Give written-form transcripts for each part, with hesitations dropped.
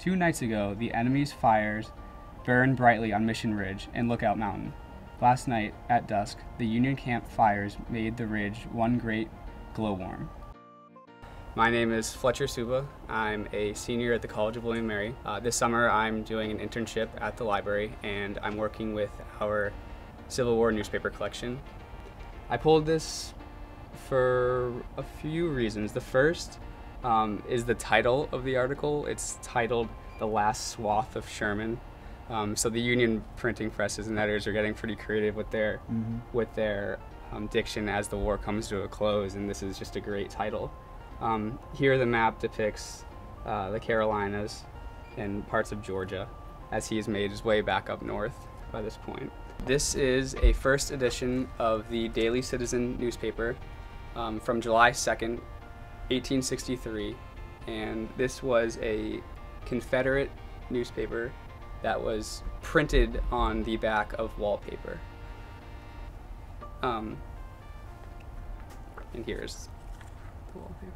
2 nights ago, the enemy's fires burned brightly on Mission Ridge and Lookout Mountain. Last night, at dusk, the Union camp fires made the ridge one great glowworm. My name is Fletcher Suba. I'm a senior at the College of William & Mary. This summer I'm doing an internship at the library and I'm working with our Civil War newspaper collection. I pulled this for a few reasons. The first is the title of the article. It's titled "The Last Swath of Sherman." So the Union printing presses and editors are getting pretty creative with their diction as the war comes to a close, and this is just a great title. Here the map depicts the Carolinas and parts of Georgia as he has made his way back up north by this point. This is a first edition of the Daily Citizen newspaper from July 2nd, 1863, and this was a Confederate newspaper that was printed on the back of wallpaper. And here's the wallpaper.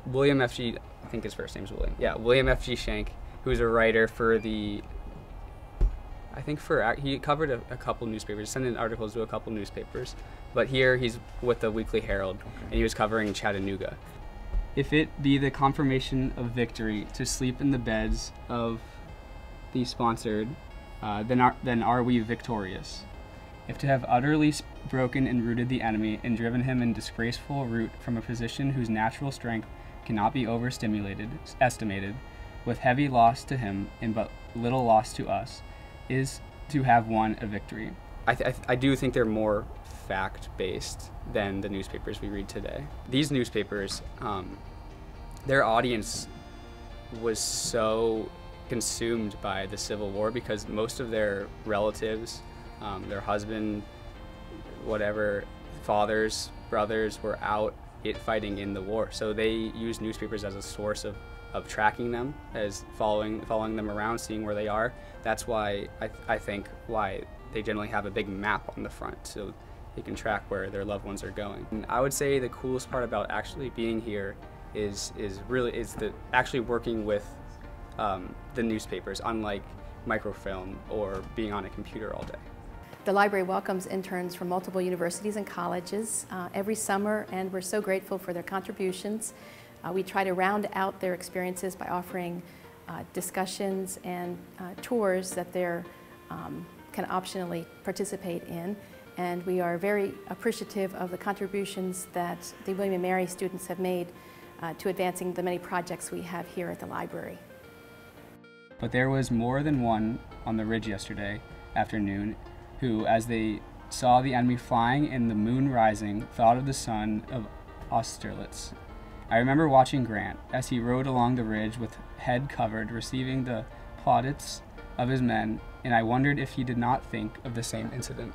William FG, I think his first name's William. Yeah, William FG Shank, who's a writer for the, he covered a couple newspapers, sent in articles to a couple newspapers, but here he's with the Weekly Herald, and he was covering Chattanooga. If it be the confirmation of victory to sleep in the beds of the sponsored, then are we victorious. If to have utterly broken and routed the enemy and driven him in disgraceful rout from a position whose natural strength cannot be estimated, with heavy loss to him and but little loss to us, is to have won a victory. I do think they're more fact-based than the newspapers we read today. These newspapers, their audience was so consumed by the Civil War because most of their relatives, their husband, whatever, fathers, brothers were out fighting in the war. So they used newspapers as a source of tracking them, as following them around, seeing where they are. That's why I think why they generally have a big map on the front so they can track where their loved ones are going. And I would say the coolest part about actually being here is actually working with the newspapers, unlike microfilm or being on a computer all day. The library welcomes interns from multiple universities and colleges every summer, and we're so grateful for their contributions. We try to round out their experiences by offering discussions and tours that they can optionally participate in. And we are very appreciative of the contributions that the William & Mary students have made to advancing the many projects we have here at the library. But there was more than one on the ridge yesterday afternoon who, as they saw the enemy flying and the moon rising, thought of the son of Austerlitz. I remember watching Grant as he rode along the ridge with head covered, receiving the plaudits of his men, and I wondered if he did not think of the same incident.